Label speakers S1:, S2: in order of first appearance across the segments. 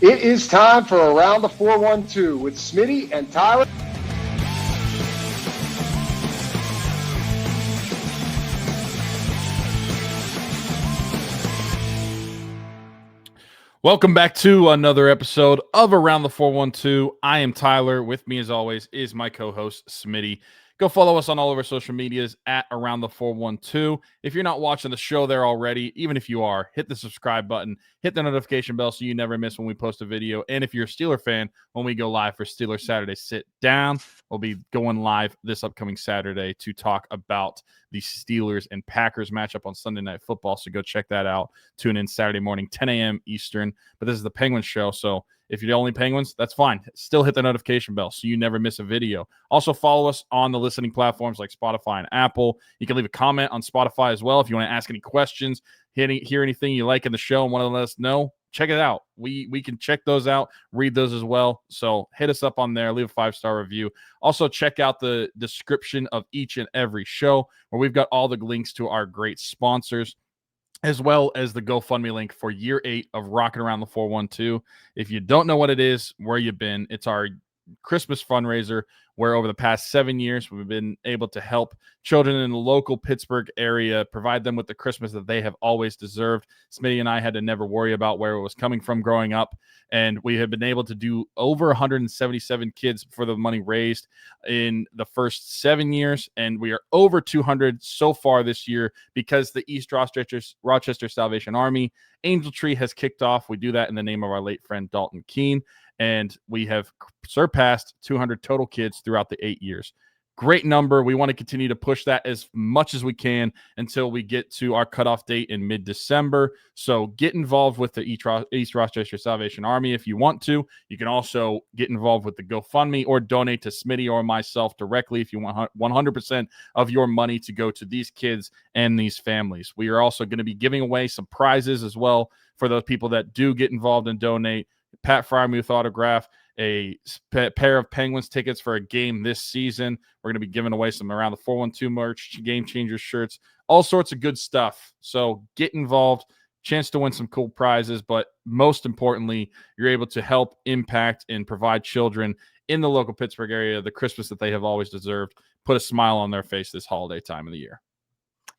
S1: It is time for Around the 412 with Smitty and Tyler.
S2: Welcome back to another episode of Around the 412. I am Tyler. With me, as always, is my co-host, Smitty. Go follow us on all of our social medias at Around the 412. If you're not watching the show there already, even if you are, hit the subscribe button, hit the notification bell so you never miss when we post a video. And if you're a Steeler fan, when we go live for Steeler Saturday Sit Down, we'll be going live this upcoming Saturday to talk about the Steelers and Packers matchup on Sunday Night Football. So go check that out. Tune in Saturday morning, 10 a.m. Eastern. But this is the Penguins show, so if you're the only Penguins, that's fine. Still hit the notification bell so you never miss a video. Also, follow us on the listening platforms like Spotify and Apple. You can leave a comment on Spotify as well if you want to ask any questions, hear anything you like in the show and want to let us know. Check it out. We can check those out, read those as well. So hit us up on there, leave a 5-star review. Also, check out the description of each and every show where we've got all the links to our great sponsors, as well as the GoFundMe link for year 8 of Rocking Around the 412. If you don't know what it is, where you've been, it's our Christmas fundraiser where over the past 7 years, we've been able to help children in the local Pittsburgh area, provide them with the Christmas that they have always deserved. Smitty and I had to never worry about where it was coming from growing up, and we have been able to do over 177 kids for the money raised in the first 7 years, and we are over 200 so far this year because the East Rochester Salvation Army Angel Tree has kicked off. We do that in the name of our late friend Dalton Keene, and we have surpassed 200 total kids throughout the 8 years. Great number. We want to continue to push that as much as we can until we get to our cutoff date in mid-December. So get involved with the East Rochester Salvation Army if you want to. You can also get involved with the GoFundMe or donate to Smitty or myself directly if you want 100% of your money to go to these kids and these families. We are also going to be giving away some prizes as well for those people that do get involved and donate. Pat Frymuth autograph, a pair of Penguins tickets for a game this season. We're going to be giving away some Around the 412 merch, Game Changers shirts, all sorts of good stuff. So get involved, chance to win some cool prizes, but most importantly, you're able to help impact and provide children in the local Pittsburgh area the Christmas that they have always deserved. Put a smile on their face this holiday time of the year.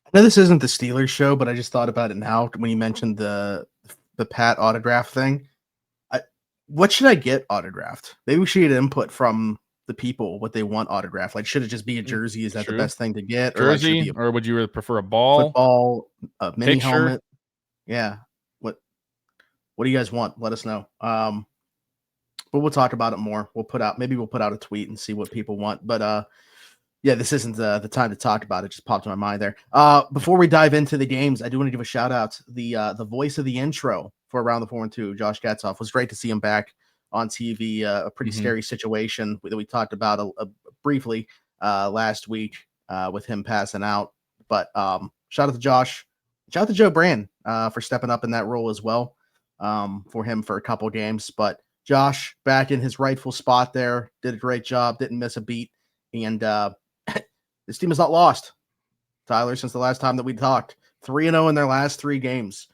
S3: I know this isn't the Steelers show, but I just thought about it now when you mentioned the Pat autograph thing. What should I get autographed? Maybe we should get input from the people what they want autographed. Like, should it just be a jersey? Is that the best thing to get?
S2: Jersey, or would you prefer a ball?
S3: Football, a mini
S2: picture?
S3: helmet? Yeah. What do you guys want? Let us know. But we'll talk about it more. We'll put out a tweet and see what people want. But yeah, this isn't the time to talk about it. Just popped in my mind there. Before we dive into the games, I do want to give a shout out. The voice of the intro for Around the 412, Josh Gatzoff, was great to see him back on TV. A pretty scary situation that we talked about briefly last week with him passing out. But shout out to Josh. Shout out to Joe Brand for stepping up in that role as well for him for a couple games. But Josh back in his rightful spot there, did a great job, didn't miss a beat. And this team is not lost, Tyler, since the last time that we talked. 3-0 in their last 3 games.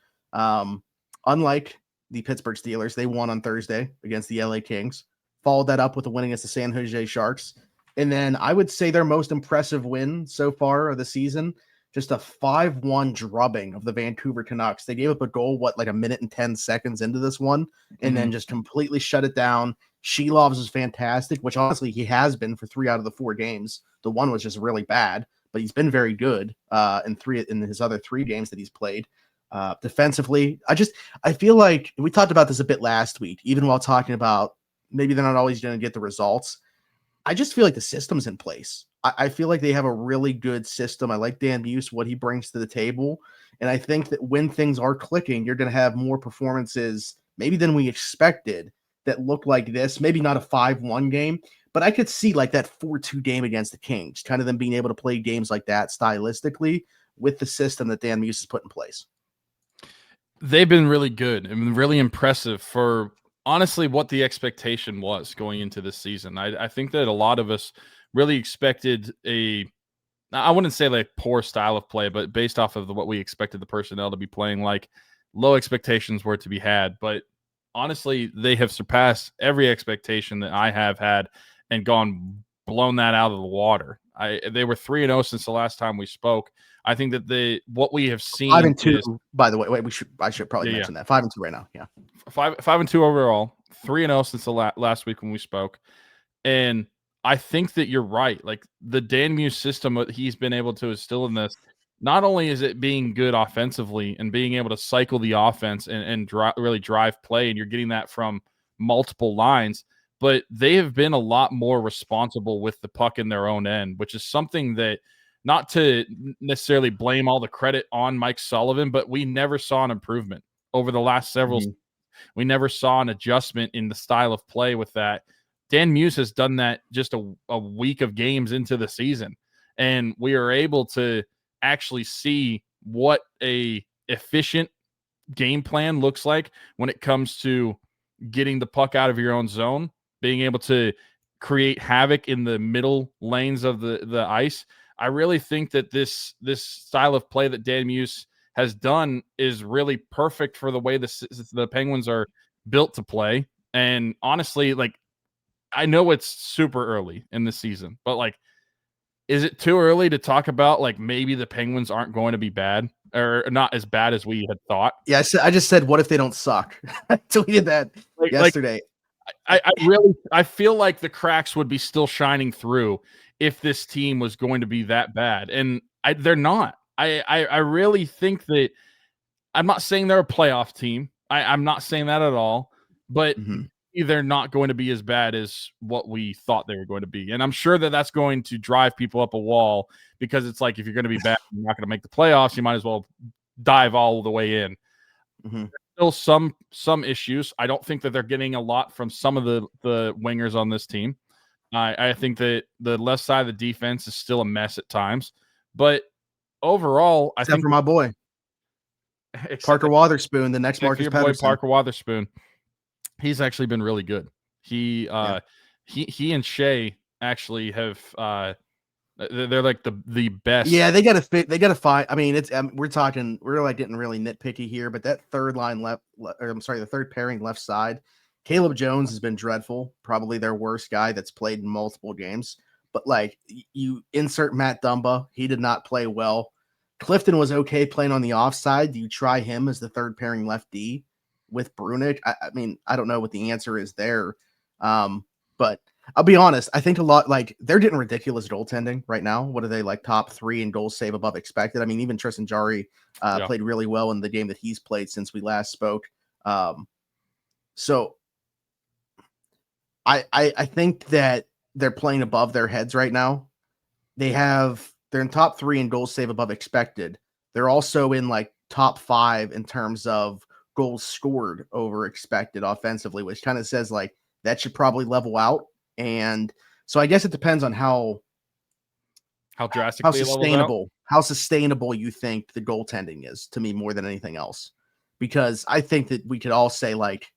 S3: Unlike the Pittsburgh Steelers, they won on Thursday against the LA Kings. Followed that up with a win against the San Jose Sharks. And then I would say their most impressive win so far of the season, just a 5-1 drubbing of the Vancouver Canucks. They gave up a goal, like a minute and 10 seconds into this one, and then just completely shut it down. Silovs is fantastic, which honestly he has been for 3 out of the 4 games. The one was just really bad, but he's been very good in his other 3 games that he's played. Defensively, I feel like we talked about this a bit last week, even while talking about maybe they're not always going to get the results. I just feel like the system's in place. I feel like they have a really good system. I like Dan Buse, what he brings to the table. And I think that when things are clicking, you're going to have more performances maybe than we expected that look like this. Maybe not a 5-1 game, but I could see like that 4-2 game against the Kings, kind of them being able to play games like that stylistically with the system that Dan Buse has put in place.
S2: They've been really good and really impressive for honestly what the expectation was going into this season. I think that a lot of us really expected I wouldn't say like poor style of play, but based off of what we expected the personnel to be playing, like low expectations were to be had. But honestly, they have surpassed every expectation that I have had and blown that out of the water. They were 3-0 since the last time we spoke. I think that what we have seen
S3: 5-2.
S2: is,
S3: By the way, I should probably mention that 5-2 right now. Yeah,
S2: 5-2 overall, 3-0 since the last week when we spoke, and I think that you're right. Like the Dan Muse system, what he's been able to instill in this, not only is it being good offensively and being able to cycle the offense and really drive play, and you're getting that from multiple lines, but they have been a lot more responsible with the puck in their own end, which is something that, not to necessarily blame all the credit on Mike Sullivan, but we never saw an improvement over the last several. We never saw an adjustment in the style of play with that. Dan Muse has done that just a week of games into the season, and we are able to actually see what a efficient game plan looks like when it comes to getting the puck out of your own zone, being able to create havoc in the middle lanes of the ice. I really think that this style of play that Dan Muse has done is really perfect for the way the Penguins are built to play. And honestly, like, I know it's super early in the season, but like, is it too early to talk about like maybe the Penguins aren't going to be bad or not as bad as we had thought?
S3: Yeah, I just said, what if they don't suck? I tweeted that yesterday.
S2: I feel like the cracks would be still shining through if this team was going to be that bad, and they're not. I really think that, I'm not saying they're a playoff team. I'm not saying that at all, but they're not going to be as bad as what we thought they were going to be. And I'm sure that that's going to drive people up a wall, because it's like, if you're going to be bad, you're not going to make the playoffs, you might as well dive all the way in. Still some issues. I don't think that they're getting a lot from some of the wingers on this team. I think that the left side of the defense is still a mess at times, but overall, I think
S3: for my boy Parker Wotherspoon, the next Marcus Pettersson.
S2: Parker Wotherspoon, he's actually been really good. He and Shea actually have they're like the best.
S3: Yeah, they got to find. I mean, it's we're like getting really nitpicky here, but that third line the third pairing left side, Caleb Jones has been dreadful. Probably their worst guy that's played in multiple games. But like, you insert Matt Dumba, he did not play well. Clifton was okay playing on the offside. Do you try him as the third pairing left D with Brunicke? I mean, I don't know what the answer is there. But I'll be honest, I think a lot, like, they're getting ridiculous goaltending right now. What are they, like, top 3 in goals save above expected? I mean, even Tristan Jarry played really well in the game that he's played since we last spoke. So I think that they're playing above their heads right now. They're in top 3 in goals save above expected. They're also in like top 5 in terms of goals scored over expected offensively, which kind of says like that should probably level out. And so I guess it depends on how
S2: drastically
S3: how sustainable you think the goaltending is, to me, more than anything else. Because I think that we could all say, like,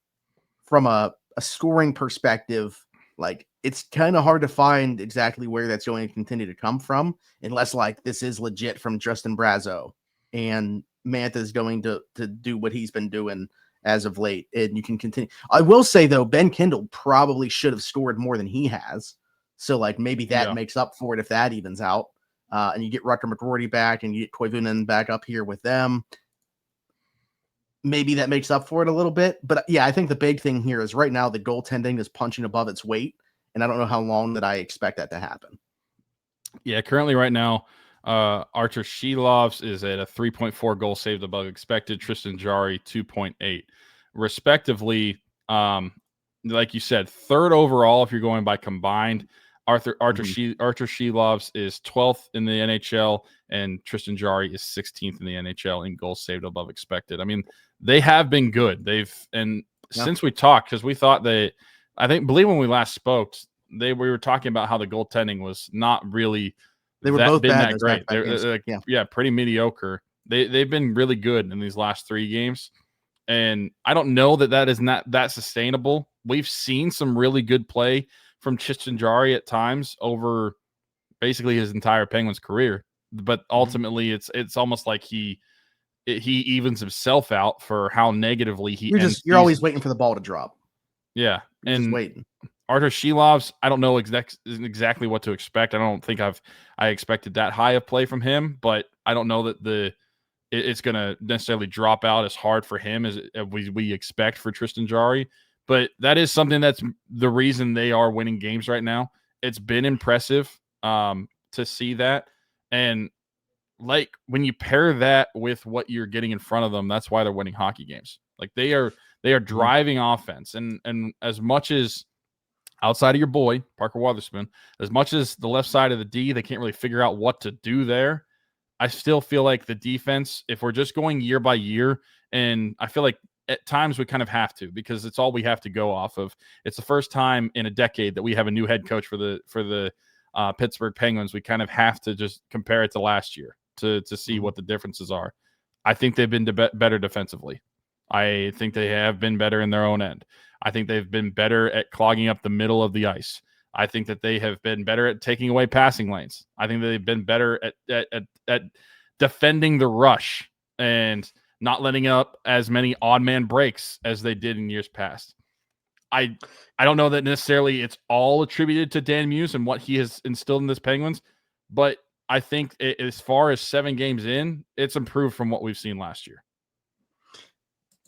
S3: from a scoring perspective, like, it's kind of hard to find exactly where that's going to continue to come from, unless like this is legit from Tristan Brazeau and Mantha is going to do what he's been doing as of late, and you can continue. I will say though, Ben Kindel probably should have scored more than he has, so like maybe that makes up for it if that evens out, and you get Rutger McGroarty back and you get Koivunen back up here with them. Maybe that makes up for it a little bit, but yeah, I think the big thing here is right now the goaltending is punching above its weight, and I don't know how long that I expect that to happen.
S2: Yeah, currently right now, Arturs Silovs is at a 3.4 goal saved above expected. Tristan Jarry 2.8, respectively. Like you said, third overall if you're going by combined. Arturs Silovs is 12th in the NHL, and Tristan Jarry is 16th in the NHL in goals saved above expected. I mean, they have been good. Since we talked, because we thought believe when we last spoke, we were talking about how the goaltending was not really.
S3: They were both bad.
S2: That great. They're pretty mediocre. They've been really good in these last 3 games, and I don't know that is not that sustainable. We've seen some really good play from Tristan Jarry at times over basically his entire Penguins career, but ultimately it's almost like he he evens himself out for how negatively he ends.
S3: You're always waiting for the ball to drop.
S2: Yeah.
S3: You're just waiting.
S2: Arturs Silovs, I don't know exactly what to expect. I don't think I expected that high of play from him, but I don't know that it's going to necessarily drop out as hard for him as we expect for Tristan Jarry. But that is something that's the reason they are winning games right now. It's been impressive to see that. And like when you pair that with what you're getting in front of them, that's why they're winning hockey games. Like they are driving offense. And as much as outside of your boy, Parker Wotherspoon, as much as the left side of the D, they can't really figure out what to do there. I still feel like the defense, if we're just going year by year, and I feel like at times we kind of have to because it's all we have to go off of. It's the first time in a decade that we have a new head coach for the Pittsburgh Penguins. We kind of have to just compare it to last year to see what the differences are. I think they've been better defensively. I think they have been better in their own end. I think they've been better at clogging up the middle of the ice. I think that they have been better at taking away passing lanes. I think that they've been better at defending the rush and not letting up as many odd man breaks as they did in years past. I don't know that necessarily it's all attributed to Dan Muse and what he has instilled in this Penguins, but I think as far as 7 games in, it's improved from what we've seen last year.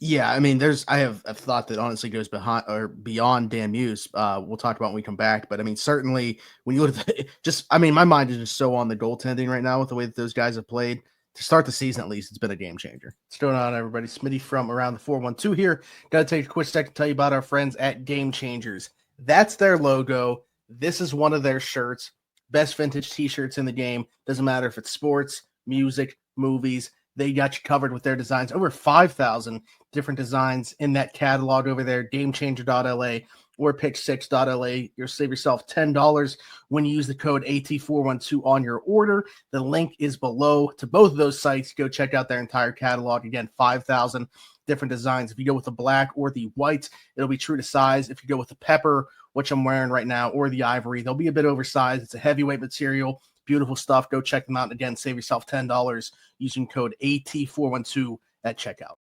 S3: Yeah, I mean, I have a thought that honestly goes behind or beyond Dan Muse. We'll talk about when we come back, but I mean, certainly when you look at my mind is just so on the goaltending right now with the way that those guys have played. To start the season, at least, it's been a game changer. What's going on, everybody? Smitty from Around the 412 here. Got to take a quick second to tell you about our friends at Game Changers. That's their logo. This is one of their shirts. Best vintage t-shirts in the game. Doesn't matter if it's sports, music, movies. They got you covered with their designs. Over 5,000 different designs in that catalog over there. GameChanger.la or Pick6.la. You'll save yourself $10 when you use the code AT412 on your order. The link is below to both of those sites. Go check out their entire catalog. Again, 5,000 different designs. If you go with the black or the white, it'll be true to size. If you go with the pepper, which I'm wearing right now, or the ivory, they'll be a bit oversized. It's a heavyweight material. Beautiful stuff. Go check them out. And again, save yourself $10 using code AT412 at checkout.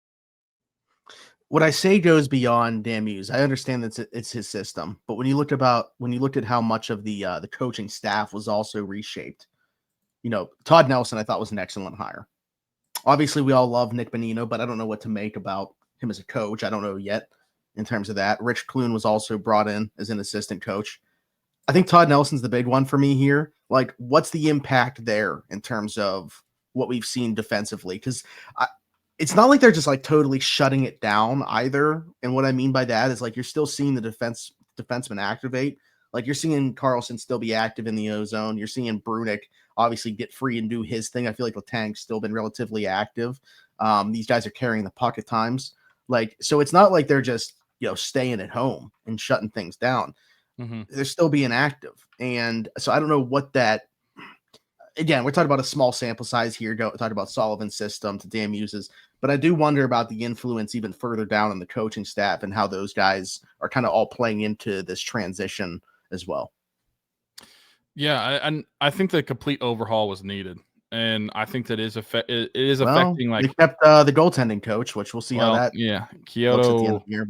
S3: What I say goes beyond Dan Muse. I understand that it's his system, but when you looked at how much of the coaching staff was also reshaped, Todd Nelson I thought was an excellent hire. Obviously, we all love Nick Bonino, but I don't know what to make about him as a coach. I don't know yet in terms of that. Rich Clune was also brought in as an assistant coach. I think Todd Nelson's the big one for me here. Like, what's the impact there in terms of what we've seen defensively? Because it's not like they're just like totally shutting it down either. And what I mean by that is like you're still seeing the defenseman activate. Like you're seeing Carlson still be active in the O zone. You're seeing Brunicke obviously get free and do his thing. I feel like Letang's still been relatively active. These guys are carrying the puck at times. Like, so it's not like they're just, staying at home and shutting things down. Mm-hmm. They're still being active. And so I don't know what that, again, we're talking about a small sample size here. Talking about Sullivan's system to Dan Muse's, but I do wonder about the influence even further down in the coaching staff and how those guys are kind of all playing into this transition as well.
S2: Yeah, I think the complete overhaul was needed, and I think that it is affecting. Like
S3: they kept the goaltending coach, which we'll see how that
S2: Kyoto
S3: looks at the end of the year.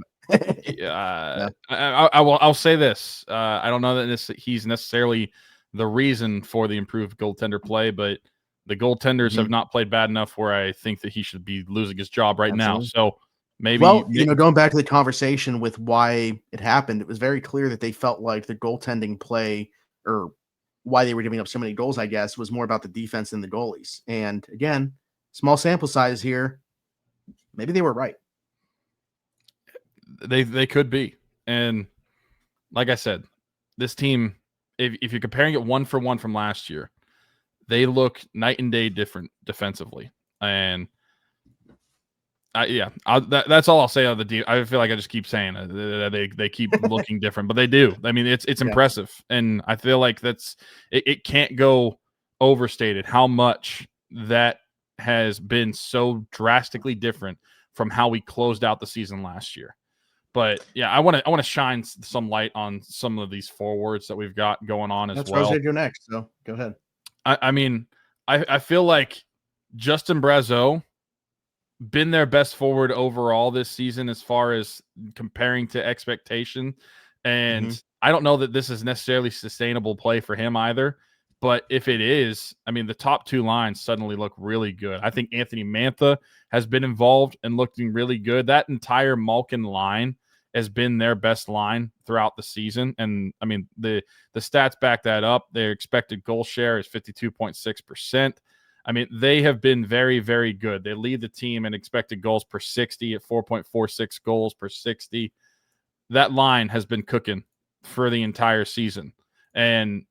S2: I'll say this: I don't know that he's necessarily the reason for the improved goaltender play, but the goaltenders have not played bad enough where I think that he should be losing his job right now. So maybe,
S3: going back to the conversation with why it happened, it was very clear that they felt like the goaltending play or why they were giving up so many goals, I guess, was more about the defense than the goalies. And again, small sample size here. Maybe they were right.
S2: They could be. And like I said, this team, if you're comparing it 1-for-1 from last year, they look night and day different defensively. And that's all I'll say on the deal. I feel like I just keep saying it. They keep looking different, but they do. I mean, it's impressive. And I feel like it can't go overstated how much that has been so drastically different from how we closed out the season last year. But yeah, I want to shine some light on some of these forwards that we've got going on as well.
S3: That's where I was going to go next. So go ahead.
S2: I mean, I feel like Justin Brazeau been their best forward overall this season as far as comparing to expectation. And I don't know that this is necessarily sustainable play for him either. But if it is, I mean, the top two lines suddenly look really good. I think Anthony Mantha has been involved and looking really good. That entire Malkin line has been their best line throughout the season. And I mean, the stats back that up. Their expected goal share is 52.6%. I mean, they have been very, very good. They lead the team in expected goals per 60 at 4.46 goals per 60. That line has been cooking for the entire season. And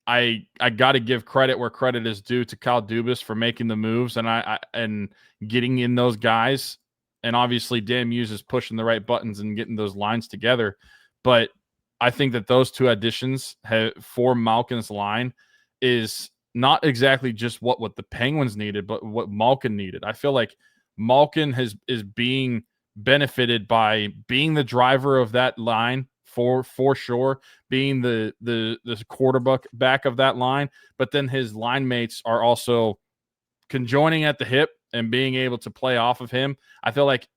S2: I got to give credit where credit is due to Kyle Dubas for making the moves and getting in those guys. And obviously, Dan Muse is pushing the right buttons and getting those lines together. But I think that those two additions for Malkin's line is not exactly just what the Penguins needed, but what Malkin needed. I feel like Malkin is being benefited by being the driver of that line for sure, being the quarterback back of that line, but then his line mates are also conjoining at the hip and being able to play off of him. I feel like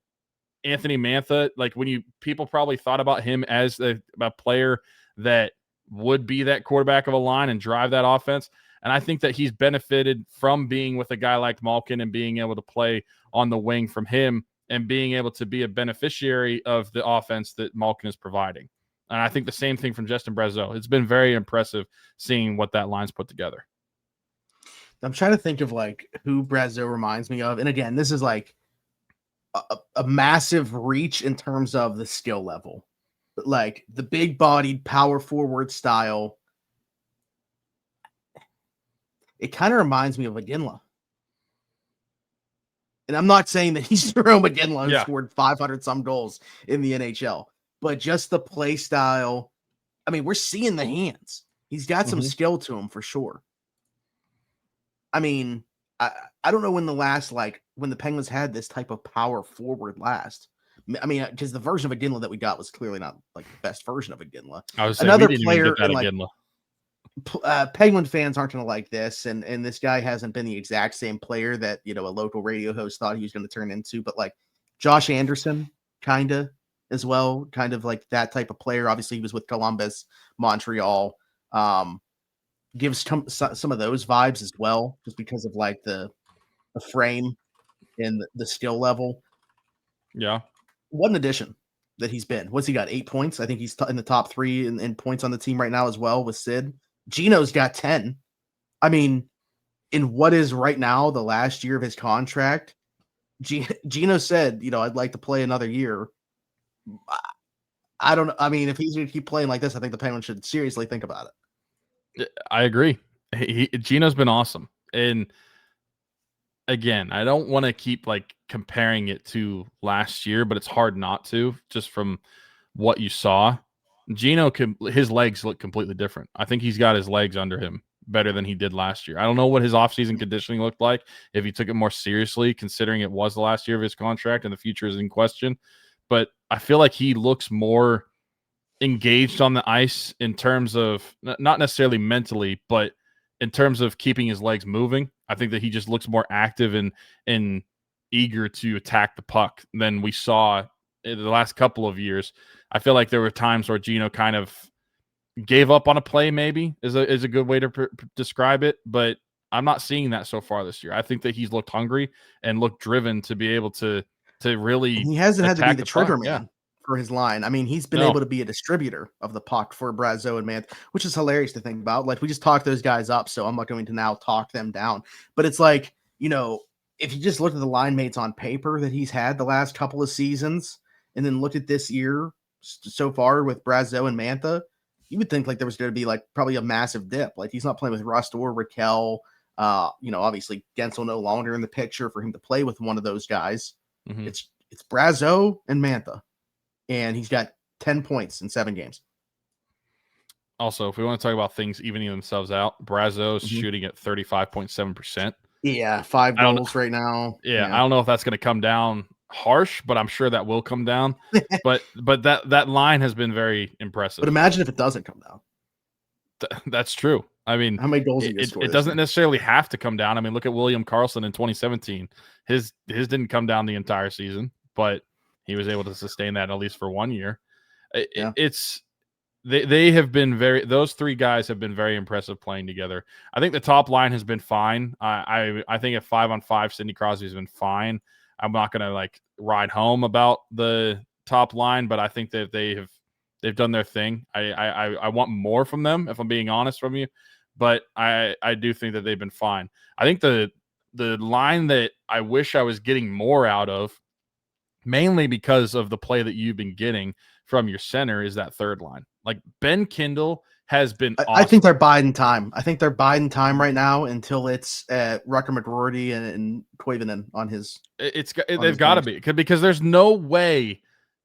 S2: Anthony Mantha, like when people probably thought about him as a player that would be that quarterback of a line and drive that offense. And I think that he's benefited from being with a guy like Malkin and being able to play on the wing from him and being able to be a beneficiary of the offense that Malkin is providing. And I think the same thing from Justin Brazeau. It's been very impressive seeing what that line's put together.
S3: I'm trying to think of like who Brazeau reminds me of. And again, this is like a massive reach in terms of the skill level. But like the big bodied power forward style. It kind of reminds me of Iginla. And I'm not saying that he's Jerome Iginla who scored 500 some goals in the NHL, but just the play style. I mean, we're seeing the hands. He's got some skill to him for sure. I mean, I don't know when when the Penguins had this type of power forward last. I mean, because the version of Iginla that we got was clearly not like the best version of Iginla.
S2: I was saying, another player in Iginla.
S3: Penguin fans aren't going to like this, and this guy hasn't been the exact same player that a local radio host thought he was going to turn into, but like Josh Anderson kind of as well, kind of like that type of player. Obviously he was with Columbus, Montreal, gives some of those vibes as well, just because of like the frame and the skill level.
S2: Yeah,
S3: what an addition that he's been. What's he got? 8 points. I think he's in the top 3 in points on the team right now as well with Sid. Gino's got 10. I mean, in what is right now the last year of his contract, Gino said, I'd like to play another year. I don't know. I mean, if he's going to keep playing like this, I think the Penguins should seriously think about it.
S2: I agree. Gino's been awesome. And again, I don't want to keep like comparing it to last year, but it's hard not to, just from what you saw. Gino, his legs look completely different. I think he's got his legs under him better than he did last year. I don't know what his offseason conditioning looked like, if he took it more seriously, considering it was the last year of his contract and the future is in question. But I feel like he looks more engaged on the ice in terms of, not necessarily mentally, but in terms of keeping his legs moving. I think that he just looks more active and eager to attack the puck than we saw in the last couple of years. I feel like there were times where Gino kind of gave up on a play, maybe is a good way to describe it, but I'm not seeing that so far this year. I think that he's looked hungry and looked driven to be able to really.
S3: And he hasn't had to be the trigger man for his line. I mean, he's been able to be a distributor of the puck for Brazeau and Mantha, which is hilarious to think about. Like, we just talked those guys up, so I'm not going to now talk them down. But it's like, if you just look at the line mates on paper that he's had the last couple of seasons, and then look at this year so far with Brazeau and Mantha, you would think like there was going to be like probably a massive dip. Like, he's not playing with Rust or Raquel. Obviously Gensel no longer in the picture for him to play with one of those guys. Mm-hmm. It's Brazeau and Mantha, and he's got 10 points in 7 games.
S2: Also, if we want to talk about things evening themselves out, Brazeau is shooting at 35.7%.
S3: Yeah, 5 goals right now.
S2: Yeah, I don't know if that's going to come down harsh, but I'm sure that will come down. but that line has been very impressive.
S3: But imagine if it doesn't come down.
S2: That's true. I mean,
S3: how many goals he just scored
S2: it
S3: this
S2: doesn't
S3: year?
S2: necessarily have to come down. I mean, look at William Karlsson in 2017. His didn't come down the entire season, but he was able to sustain that at least for 1 year.
S3: Yeah.
S2: They have been those three guys have been very impressive playing together. I think the top line has been fine. I think at 5-on-5, Sidney Crosby's been fine. I'm not gonna like ride home about the top line, but I think that they've done their thing. I want more from them, if I'm being honest from you, but I do think that they've been fine. I think the line that I wish I was getting more out of, mainly because of the play that you've been getting from your center, is that third line. Like Ben Kindel has been awesome.
S3: I think they're biding time. I think they're biding time right now until it's Rucker McGroarty and Koivunen on his.
S2: They've got to be, because there's no way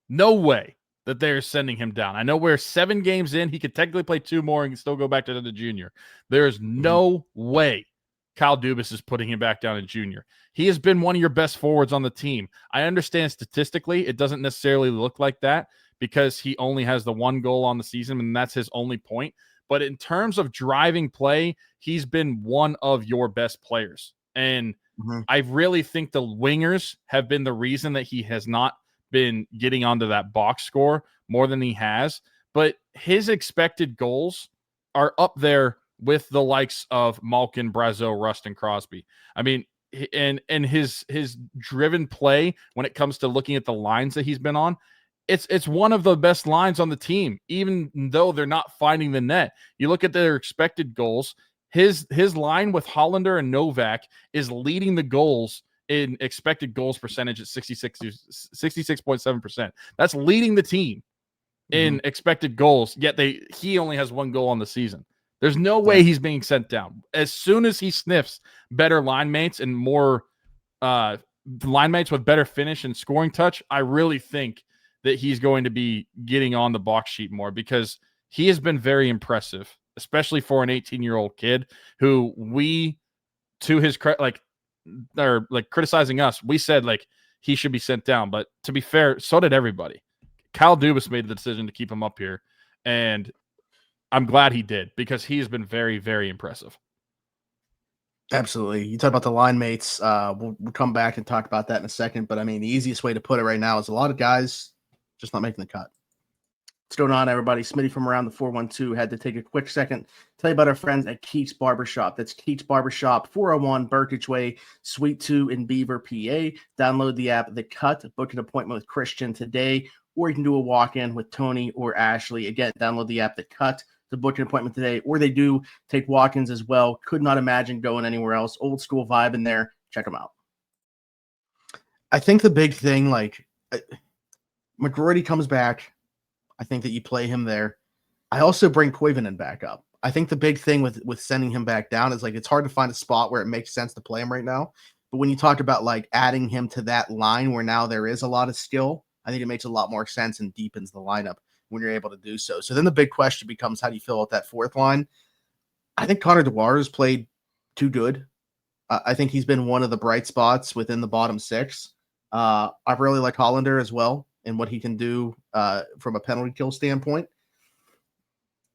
S2: that they're sending him down. I know we're 7 games in. He could technically play 2 more and still go back to the junior. There is no way Kyle Dubas is putting him back down in junior. He has been one of your best forwards on the team. I understand statistically it doesn't necessarily look like that because he only has the 1 goal on the season, and that's his only point. But in terms of driving play, he's been one of your best players. And I really think the wingers have been the reason that he has not been getting onto that box score more than he has. But his expected goals are up there with the likes of Malkin, Brazeau, Rust, and Crosby. I mean, and his driven play when it comes to looking at the lines that he's been on, it's one of the best lines on the team, even though they're not finding the net. You look at their expected goals, his line with Hollander and Novak is leading the goals in expected goals percentage at 66.7%. That's leading the team in expected goals, yet he only has 1 goal on the season. There's no way he's being sent down. As soon as he sniffs better line mates and more line mates with better finish and scoring touch, I really think that he's going to be getting on the box sheet more, because he has been very impressive, especially for an 18-year-old kid who we, to his credit, like criticizing us, we said like he should be sent down. But to be fair, so did everybody. Kyle Dubas made the decision to keep him up here, and I'm glad he did, because he has been very, very impressive.
S3: Absolutely. You talk about the line mates. We'll come back and talk about that in a second. But I mean, the easiest way to put it right now is a lot of guys just not making the cut. What's going on, everybody? Smitty from around the 412 had to take a quick second to tell you about our friends at Keek's Barbershop. That's Keek's Barbershop, 401 Burkage Way, Suite 2 in Beaver, PA. Download the app, The Cut, book an appointment with Christian today, or you can do a walk-in with Tony or Ashley. Again, download the app, The Cut, to book an appointment today, or they do take walk-ins as well. Could not imagine going anywhere else. Old school vibe in there. Check them out. I think the big thing, like, McGroarty comes back. I think that you play him there. I also bring Koivunen back up. I think the big thing with sending him back down is, like, it's hard to find a spot where it makes sense to play him right now. But when you talk about, like, adding him to that line where now there is a lot of skill, I think it makes a lot more sense and deepens the lineup when you're able to do so. So then the big question becomes, how do you fill out that fourth line? I think Connor Dwyer has played too good. I think he's been one of the bright spots within the bottom 6. I really like Hollander as well and what he can do from a penalty kill standpoint.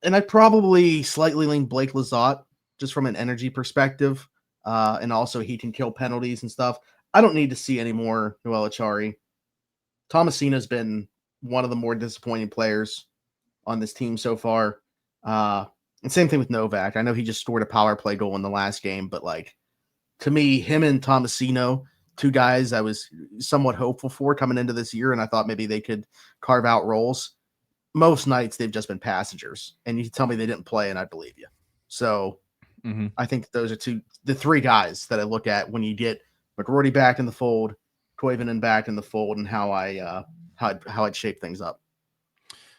S3: And I probably slightly lean Blake Lizotte just from an energy perspective. And also he can kill penalties and stuff. I don't need to see any more Noel Acciari. Tomasino's been one of the more disappointing players on this team so far. And same thing with Novak. I know he just scored a power play goal in the last game, but, like, to me, him and Tomasino, 2 guys I was somewhat hopeful for coming into this year, and I thought maybe they could carve out roles. Most nights they've just been passengers, and you can tell me they didn't play, and I believe you. So I think those are the 3 guys that I look at when you get McGroarty back in the fold, Koivunen back in the fold, and how I'd shape things up.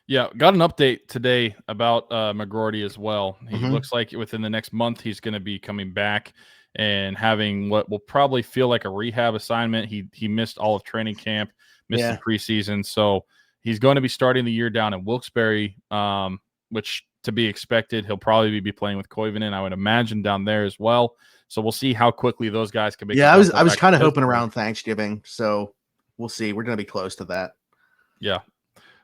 S2: Yeah, got an update today about McGroarty as well. He looks like within the next month he's going to be coming back and having what will probably feel like a rehab assignment. He missed all of training camp, missed the preseason, so he's going to be starting the year down in Wilkes-Barre, which to be expected. He'll probably be playing with Koivunen, I would imagine, down there as well. So we'll see how quickly those guys can make.
S3: Yeah, I was kind of hoping around Thanksgiving, so we'll see. We're going to be close to that.
S2: Yeah.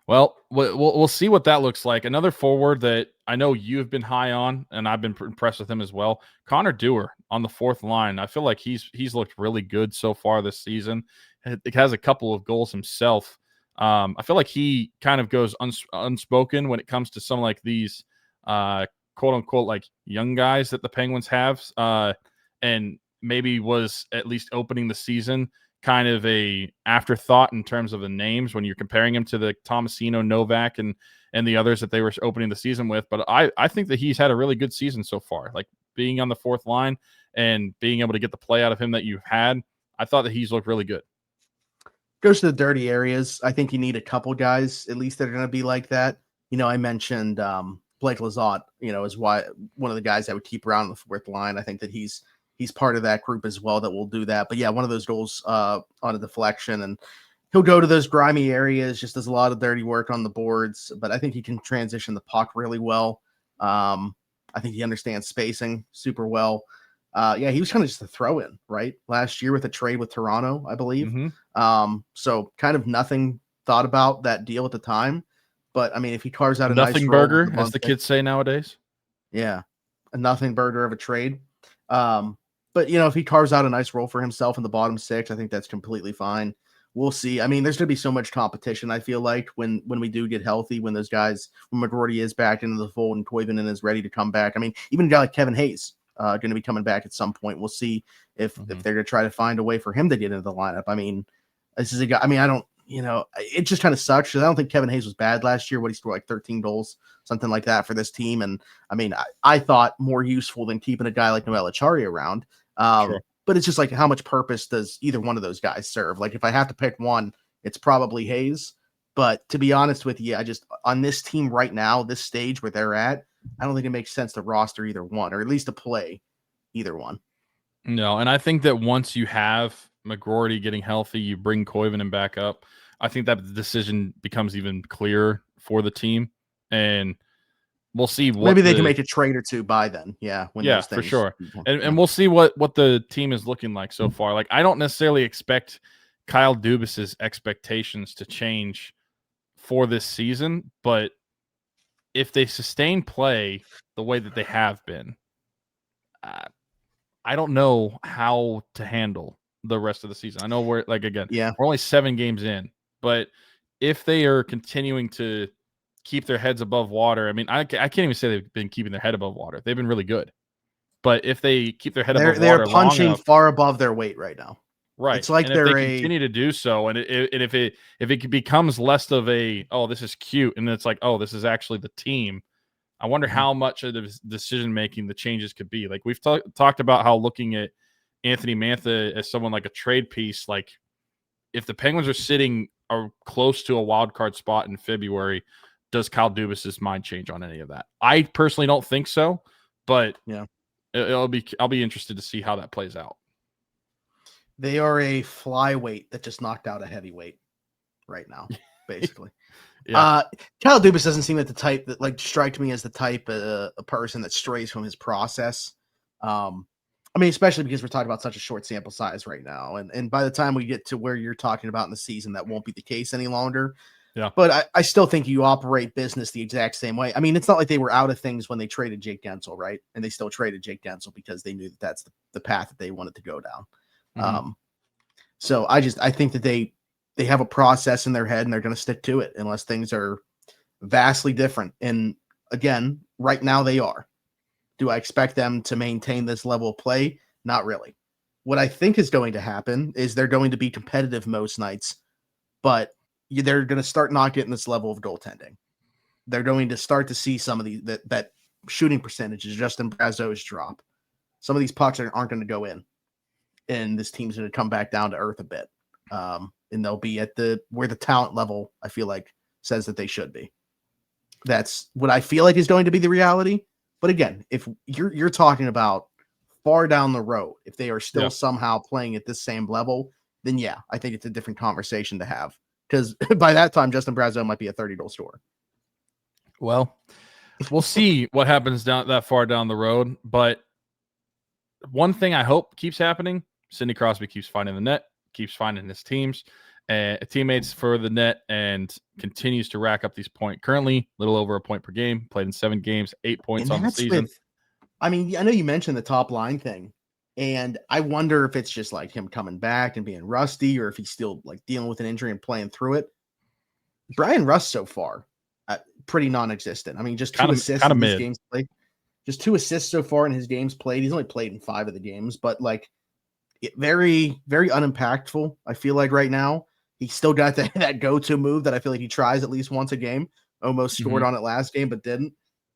S2: Well, we'll see what that looks like. Another forward that I know you've been high on, and I've been impressed with him as well. Connor Dewar on the fourth line. I feel like he's looked really good so far this season. It has a couple of goals himself. I feel like he kind of goes unspoken when it comes to some like these quote unquote like young guys that the Penguins have, and maybe was at least opening the season kind of a afterthought in terms of the names when you're comparing him to the Tomasino, Novak, and the others that they were opening the season with. But I think that he's had a really good season so far. Like being on the fourth line and being able to get the play out of him that you've had, I thought that he's looked really good.
S3: Goes to the dirty areas. I think you need a couple guys at least that are going to be like that. I mentioned Blake Lizotte, is why one of the guys I would keep around the fourth line. I think that he's part of that group as well that will do that. But yeah, one of those goals on a deflection, and he'll go to those grimy areas, just does a lot of dirty work on the boards. But I think he can transition the puck really well. I think he understands spacing super well. Yeah, he was kind of just a throw-in, right? Last year with a trade with Toronto, I believe.
S2: Mm-hmm.
S3: So kind of nothing thought about that deal at the time. But I mean, if he carves out a
S2: nothing
S3: nice
S2: burger, as the kids say nowadays.
S3: Yeah, a nothing burger of a trade. But if he carves out a nice role for himself in the bottom six, I think that's completely fine. We'll see. I mean, there's going to be so much competition, I feel like, when we do get healthy, when those guys, when McGroarty is back into the fold and Koivunen is ready to come back. I mean, even a guy like Kevin Hayes going to be coming back at some point. We'll see if they're going to try to find a way for him to get into the lineup. I mean, this is a guy. I mean, I don't. It just kind of sucks because I don't think Kevin Hayes was bad last year. What, he scored like 13 goals, something like that for this team. And I mean, I thought more useful than keeping a guy like Noel Acciari around. Sure. But it's just like, how much purpose does either one of those guys serve? Like, if I have to pick one, it's probably Hayes. But to be honest with you, I just, on this team right now, this stage where they're at, I don't think it makes sense to roster either one, or at least to play either one.
S2: No, and I think that once you have McGroarty getting healthy, you bring Koivunen back up. I think that the decision becomes even clearer for the team, and we'll see what
S3: maybe they can make a trade or two by then. Yeah,
S2: those things, for sure. And we'll see what the team is looking like so far. Like, I don't necessarily expect Kyle Dubas's expectations to change for this season, but if they sustain play the way that they have been, I don't know how to handle the rest of the season. I know we're only 7 games in, but if they are continuing to keep their heads above water, I mean, I can't even say they've been keeping their head above water. They've been really good, but if they keep their head above water,
S3: they're punching far above their weight right now.
S2: Right.
S3: It's like
S2: and if they continue to do so, and if it becomes less of a, oh, this is cute, and it's like, oh, this is actually the team. I wonder how much of the decision making the changes could be. Like, we've talked about how looking at Anthony Mantha as someone like a trade piece. Like, if the Penguins are sitting close to a wild card spot in February, does Kyle Dubas's mind change on any of that? I personally don't think so, but yeah, I'll be interested to see how that plays out.
S3: They are a flyweight that just knocked out a heavyweight right now, basically. Kyle Dubas doesn't seem like the type that, like, strikes me as the type a person that strays from his process. I mean, especially because we're talking about such a short sample size right now, and by the time we get to where you're talking about in the season, that won't be the case any longer.
S2: Yeah,
S3: but I still think you operate business the exact same way. I mean, it's not like they were out of things when they traded Jake Gensel, right? And they still traded Jake Gensel because they knew that that's the path that they wanted to go down. Mm-hmm. So I think that they have a process in their head and they're going to stick to it unless things are vastly different. And again, right now they are. Do I expect them to maintain this level of play? Not really. What I think is going to happen is they're going to be competitive most nights, but they're going to start not getting this level of goaltending. They're going to start to see some of these that shooting percentages, Justin Brazeau's drop. Some of these pucks aren't going to go in, and this team's going to come back down to earth a bit. And they'll be at where the talent level, I feel like, says that they should be. That's what I feel like is going to be the reality. But again, if you're talking about far down the road, if they are still somehow playing at this same level, then yeah, I think it's a different conversation to have. Because by that time, Justin Brazeau might be a 30-goal scorer.
S2: Well, we'll see what happens that far down the road. But one thing I hope keeps happening, Sidney Crosby keeps finding the net, keeps finding his teams. teammates for the net and continues to rack up these points. Currently, a little over a point per game, played in 7 games, 8 points
S3: And
S2: on the
S3: that's
S2: season.
S3: I know you mentioned the top line thing, and I wonder if it's just like him coming back and being rusty, or if he's still like dealing with an injury and playing through it. Brian Rust so far, pretty non-existent. I mean, just 2 assists in his games played. Just 2 assists so far in his games played. He's only played in 5 of the games, but like very, very unimpactful. I feel like right now he's still got that go-to move that I feel like he tries at least once a game. Almost scored on it last game, but didn't.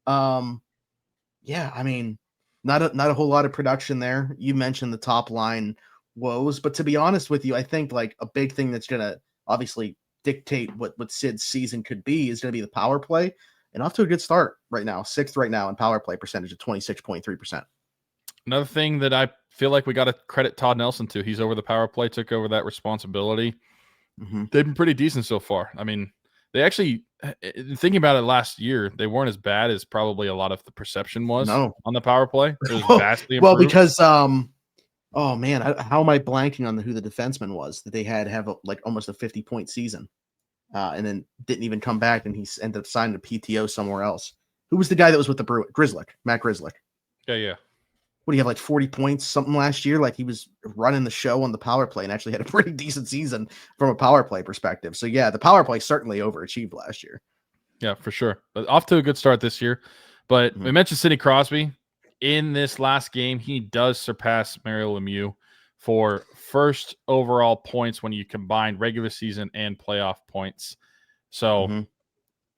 S3: Yeah, I mean, not a whole lot of production there. You mentioned the top line woes, but to be honest with you, I think like a big thing that's gonna obviously dictate what Sid's season could be is gonna be the power play. And off to a good start right now, 6th right now in power play percentage at 26.3%.
S2: Another thing that I feel like we got to credit Todd Nelson to. He's over the power play, took over that responsibility. They've been pretty decent so far. I mean, they actually, thinking about it last year, they weren't as bad as probably a lot of the perception was on the power play. It was vastly improved.
S3: Well, because, oh man, how am I blanking on who the defenseman was that they have like almost a 50-point season? And then didn't even come back, and he ended up signing a PTO somewhere else. Who was the guy that was with the Grizzlick? Matt Grizzlick.
S2: Yeah.
S3: What do you have, like 40 points something last year? Like he was running the show on the power play and actually had a pretty decent season from a power play perspective. So yeah, the power play certainly overachieved last year.
S2: Yeah, for sure. But off to a good start this year. But we mentioned Sidney Crosby. In this last game, he does surpass Mario Lemieux for first overall points when you combine regular season and playoff points. So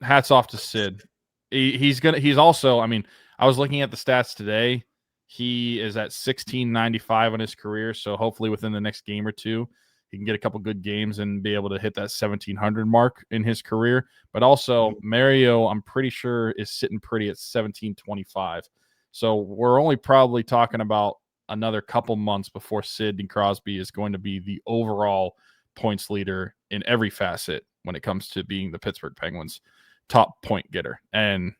S2: hats off to Sid. He's also, I mean, I was looking at the stats today. He is at 1695 on his career. So hopefully within the next game or two, he can get a couple good games and be able to hit that 1700 mark in his career. But also Mario, I'm pretty sure, is sitting pretty at 1725. So we're only probably talking about another couple months before Sidney Crosby is going to be the overall points leader in every facet when it comes to being the Pittsburgh Penguins' top point getter. And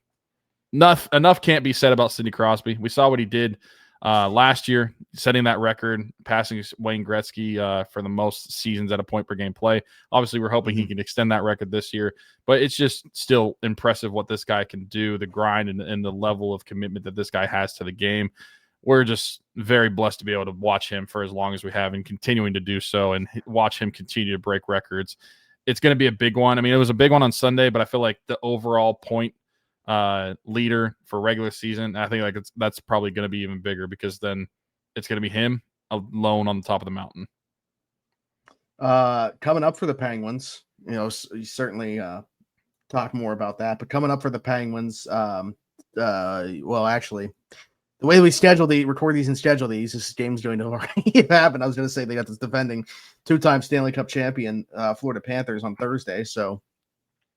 S2: enough can't be said about Sidney Crosby. We saw what he did last year, setting that record, passing Wayne Gretzky for the most seasons at a point per game play. Obviously, we're hoping he can extend that record this year, but it's just still impressive what this guy can do, the grind and the level of commitment that this guy has to the game. We're just very blessed to be able to watch him for as long as we have and continuing to do so and watch him continue to break records. It's going to be a big one. I mean, it was a big one on Sunday, but I feel like the overall point leader for regular season, I think like that's probably going to be even bigger because then it's going to be him alone on the top of the mountain.
S3: Coming up for the Penguins, you certainly talk more about that, but coming up for the Penguins, well, actually, the way we record these and schedule these, this game's going to already happen. I was going to say they got this defending 2-time Stanley Cup champion Florida Panthers on Thursday, so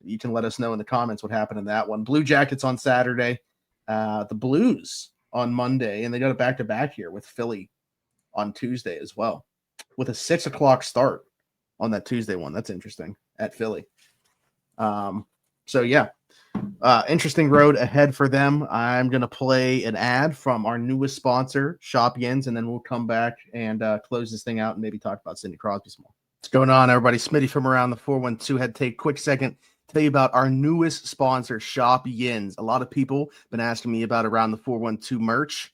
S3: you can let us know in the comments what happened in that one. Blue Jackets on Saturday, the Blues on Monday, and they got a back-to-back here with Philly on Tuesday as well, with a 6 o'clock start on that Tuesday one. That's interesting at Philly. So yeah, interesting road ahead for them. I'm going to play an ad from our newest sponsor, Shop Yins, and then we'll come back and close this thing out and maybe talk about Sidney Crosby some more. What's going on, everybody? Smitty from Around the 412 had to take a quick second to tell you about our newest sponsor, Shop Yins. A lot of people have been asking me about Around the 412 merch.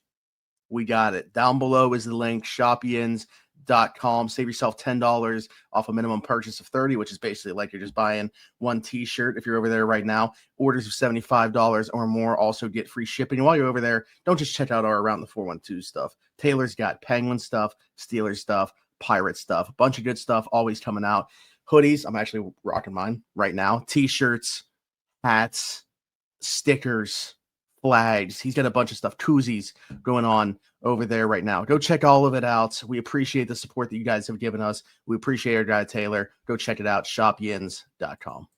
S3: We got it. Down below is the link, shopyins.com. Save yourself $10 off a minimum purchase of $30, which is basically like you're just buying one t-shirt if you're over there right now. Orders of $75 or more also get free shipping. And while you're over there, don't just check out our Around the 412 stuff. Taylor's got Penguin stuff, Steelers stuff, Pirate stuff, a bunch of good stuff always coming out. Hoodies, I'm actually rocking mine right now. T-shirts, hats, stickers, flags. He's got a bunch of stuff, koozies going on over there right now. Go check all of it out. We appreciate the support that you guys have given us. We appreciate our guy Taylor. Go check it out, shopyins.com.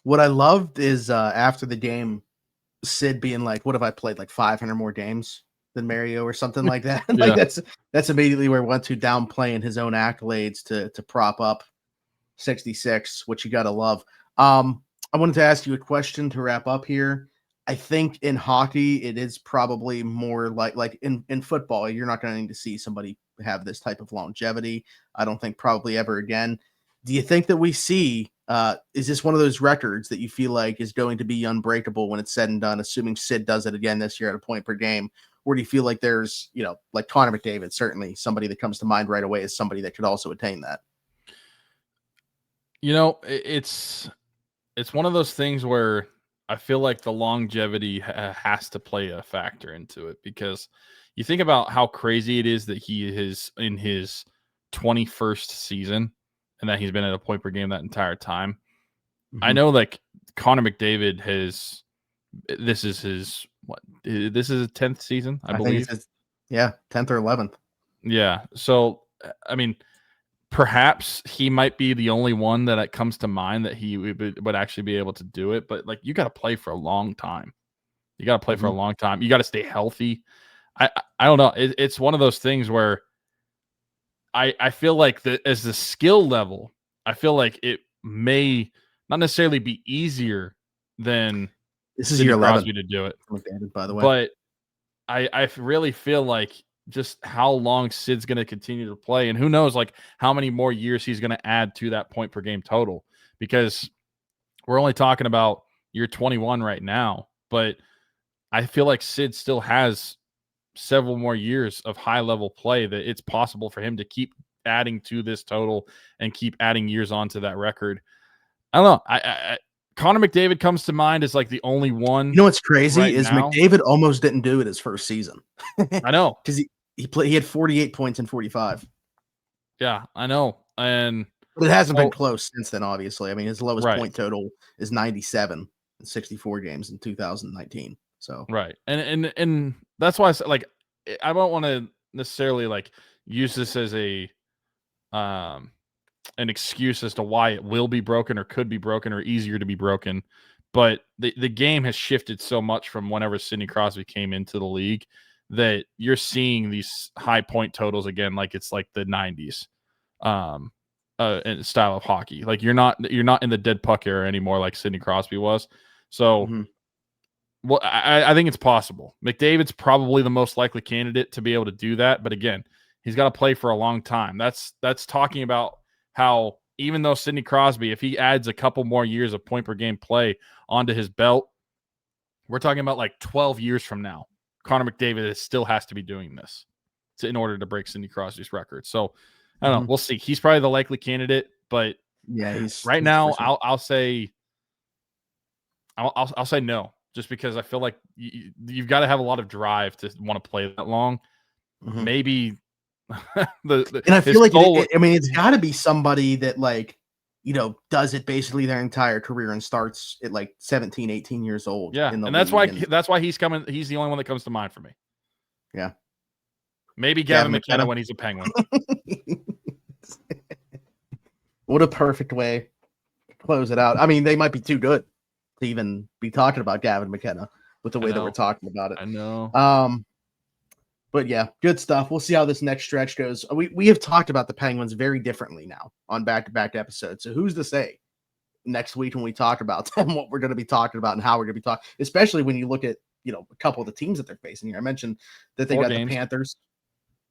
S3: What I loved is after the game, Sid being like, what have I played, like 500 more games than Mario or something like that?
S2: Yeah.
S3: Like that's immediately where we went to, downplaying his own accolades to prop up 66, which you got to love. I wanted to ask you a question to wrap up here. I think in hockey, it is probably more like in football, you're not going to need to see somebody have this type of longevity. I don't think probably ever again. Do you think that we see, is this one of those records that you feel like is going to be unbreakable when it's said and done, assuming Sid does it again this year at a point per game? Or do you feel like there's, like Connor McDavid, certainly somebody that comes to mind right away is somebody that could also attain that?
S2: It's one of those things where I feel like the longevity has to play a factor into it, because you think about how crazy it is that he is in his 21st season and that he's been at a point per game that entire time. I know, like, Connor McDavid this is his 10th season, I believe.
S3: Think 10th or 11th.
S2: Yeah. So, I mean, perhaps he might be the only one that comes to mind that he would actually be able to do it. But, like, you got to play for a long time. You got to play for a long time. You got to stay healthy. I don't know. It's one of those things where I feel like as the skill level, I feel like it may not necessarily be easier than
S3: this is year 11
S2: to do it.
S3: McDavid, by the way.
S2: But I really feel like just how long Sid's going to continue to play, and who knows, like, how many more years he's going to add to that point per game total, because we're only talking about year 21 right now, but I feel like Sid still has several more years of high level play that it's possible for him to keep adding to this total and keep adding years onto that record. I don't know. I Connor McDavid comes to mind as like the only one.
S3: You know what's crazy is McDavid almost didn't do it his first season.
S2: I know,
S3: because he had 48 points in 45.
S2: Yeah, I know, but
S3: it hasn't been close since then. Obviously, I mean, his lowest point total is 97 in 64 games in 2019. So
S2: right, and that's why I said, like, I don't want to necessarily like use this as an excuse as to why it will be broken or could be broken or easier to be broken. But the game has shifted so much from whenever Sidney Crosby came into the league that you're seeing these high point totals again, like it's like the 90s style of hockey. Like you're not in the dead puck era anymore like Sidney Crosby was. So well, I think it's possible. McDavid's probably the most likely candidate to be able to do that. But again, he's got to play for a long time. That's talking about how even though Sidney Crosby, if he adds a couple more years of point per game play onto his belt, we're talking about like 12 years from now, Connor McDavid still has to be doing this in order to break Sidney Crosby's record. So I don't know. We'll see. He's probably the likely candidate, but he's now I'll say no, just because I feel like you've got to have a lot of drive to want to play that long. Maybe
S3: and I feel like it's got to be somebody that, like, does it basically their entire career and starts at like 17, 18 years old.
S2: Yeah, and that's why he's coming. He's the only one that comes to mind for me.
S3: Yeah,
S2: maybe Gavin McKenna when he's a Penguin.
S3: What a perfect way to close it out. I mean, they might be too good to even be talking about Gavin McKenna with the way that we're talking about it.
S2: I know.
S3: But yeah, good stuff. We'll see how this next stretch goes. We have talked about the Penguins very differently now on back-to-back episodes. So who's to say next week when we talk about them, what we're going to be talking about and how we're going to be talking, especially when you look at, a couple of the teams that they're facing here. I mentioned that they got the Panthers.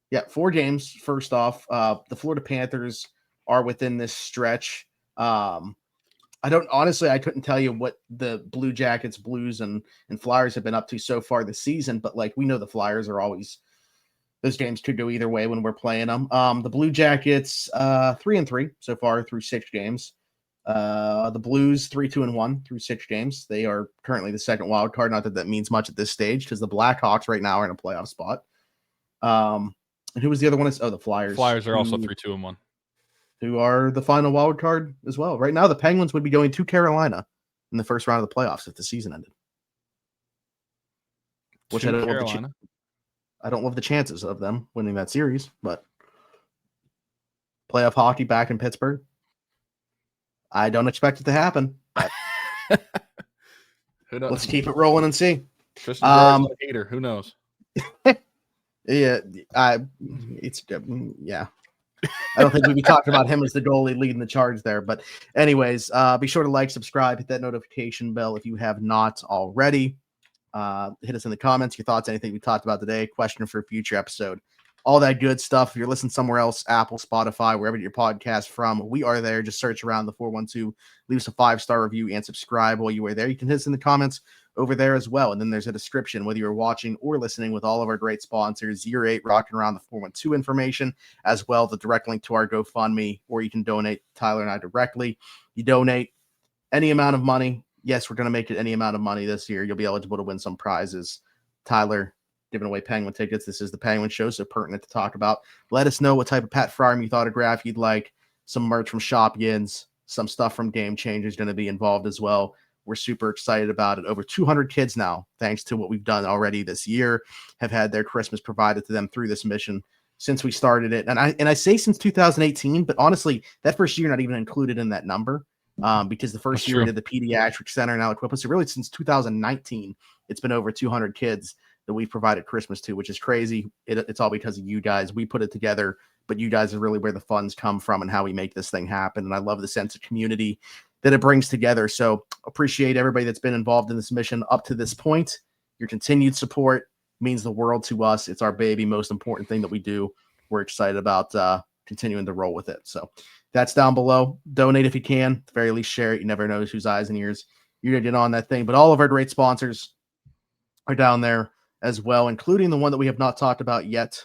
S3: Yeah, 4 games. First off, the Florida Panthers are within this stretch. I couldn't tell you what the Blue Jackets, Blues, and Flyers have been up to so far this season, but like we know the Flyers are always, those games could go either way when we're playing them. The Blue Jackets 3-3 so far through 6 games. The Blues 3-2-1 through 6 games. They are currently the second wild card. Not that means much at this stage because the Blackhawks right now are in a playoff spot. And who was the other one? The Flyers.
S2: Flyers are also 3-2-1.
S3: Who are the final wild card as well. Right now, the Penguins would be going to Carolina in the first round of the playoffs if the season ended. Which I don't love the chances of them winning that series, but playoff hockey back in Pittsburgh, I don't expect it to happen. Let's keep it rolling and see.
S2: Tristan Jarry's a hater. Who knows?
S3: Yeah. I don't think we'd be talking about him as the goalie leading the charge there. But anyways, be sure to like, subscribe, hit that notification bell if you have not already. Hit us in the comments, your thoughts, anything we talked about today, question for a future episode. all that good stuff. If you're listening somewhere else, Apple, Spotify, wherever you get your podcast from, we are there. Just search Around the 412, leave us a 5-star review and subscribe while you are there. You can hit us in the comments over there as well. And then there's a description, whether you're watching or listening, with all of our great sponsors, Year 8, Rocking Around the 412 information, as well the direct link to our GoFundMe, or you can donate Tyler and I directly. You donate any amount of money. Yes, we're going to make it any amount of money this year. You'll be eligible to win some prizes. Tyler giving away Penguin tickets. This is the Penguin Show, so pertinent to talk about. Let us know what type of Pat Fryermuth autograph you'd like. Some merch from Shop Yins, some stuff from Game Changers going to be involved as well. We're super excited about it. Over 200 kids now, thanks to what we've done already this year, have had their Christmas provided to them through this mission since we started it. And I say since 2018, but honestly, that first year not even included in that number, because the first year we did the Pediatric Center in Aliquippa. So really since 2019, it's been over 200 kids that we've provided Christmas to, which is crazy. It's all because of you guys. We put it together, but you guys are really where the funds come from and how we make this thing happen. And I love the sense of community that it brings together. So appreciate everybody that's been involved in this mission up to this point. Your continued support means the world to us. It's our baby, most important thing that we do. We're excited about continuing to roll with it. So that's down below. Donate if you can. At the very least, share it. You never know whose eyes and ears you're going to get on that thing. But all of our great sponsors are down there as well, including the one that we have not talked about yet,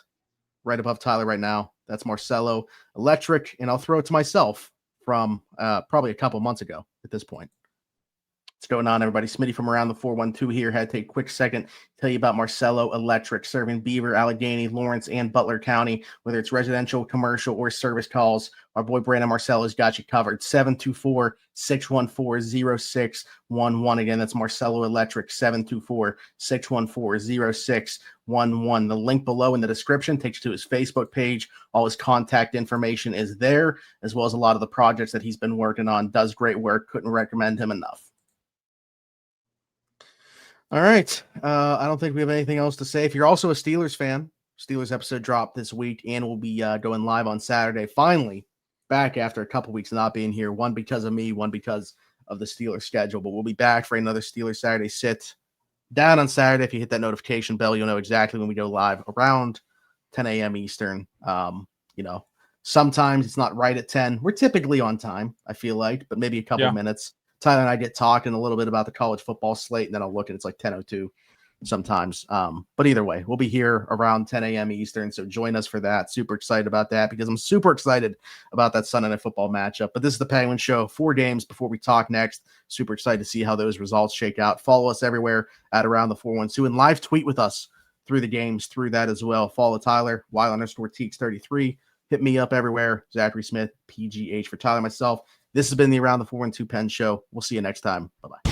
S3: right above Tyler right now. That's Marcelo Electric. And I'll throw it to myself from probably a couple months ago at this point. What's going on, everybody? Smitty from Around the 412 here. Had to take a quick second to tell you about Marcelo Electric, serving Beaver, Allegheny, Lawrence, and Butler County. Whether it's residential, commercial, or service calls, our boy Brandon Marcelo's got you covered. 724-614-0611. Again, that's Marcelo Electric, 724-614-0611. The link below in the description takes you to his Facebook page. All his contact information is there, as well as a lot of the projects that he's been working on. Does great work. Couldn't recommend him enough. All right. I don't think we have anything else to say. If you're also a Steelers fan, Steelers episode dropped this week and we'll be going live on Saturday. Finally, back after a couple weeks not being here. One because of me, one because of the Steelers schedule. But we'll be back for another Steelers Saturday sit down on Saturday. If you hit that notification bell, you'll know exactly when we go live around 10 a.m. Eastern. Sometimes it's not right at 10. We're typically on time, I feel like, but maybe a couple minutes. Tyler and I get talking a little bit about the college football slate, and then I'll look at it's like 10:02 sometimes. But either way, we'll be here around 10 a.m. Eastern, so join us for that. Super excited about that because I'm super excited about that Sunday Night Football matchup. But this is the Penguin Show. 4 games before we talk next. Super excited to see how those results shake out. Follow us everywhere at Around the 412 and live tweet with us through the games through that as well. Follow Tyler, Wild_Teeks33. Hit me up everywhere. Zachary Smith, PGH for Tyler, myself. This has been the Around the 412 Pen Show. We'll see you next time. Bye-bye.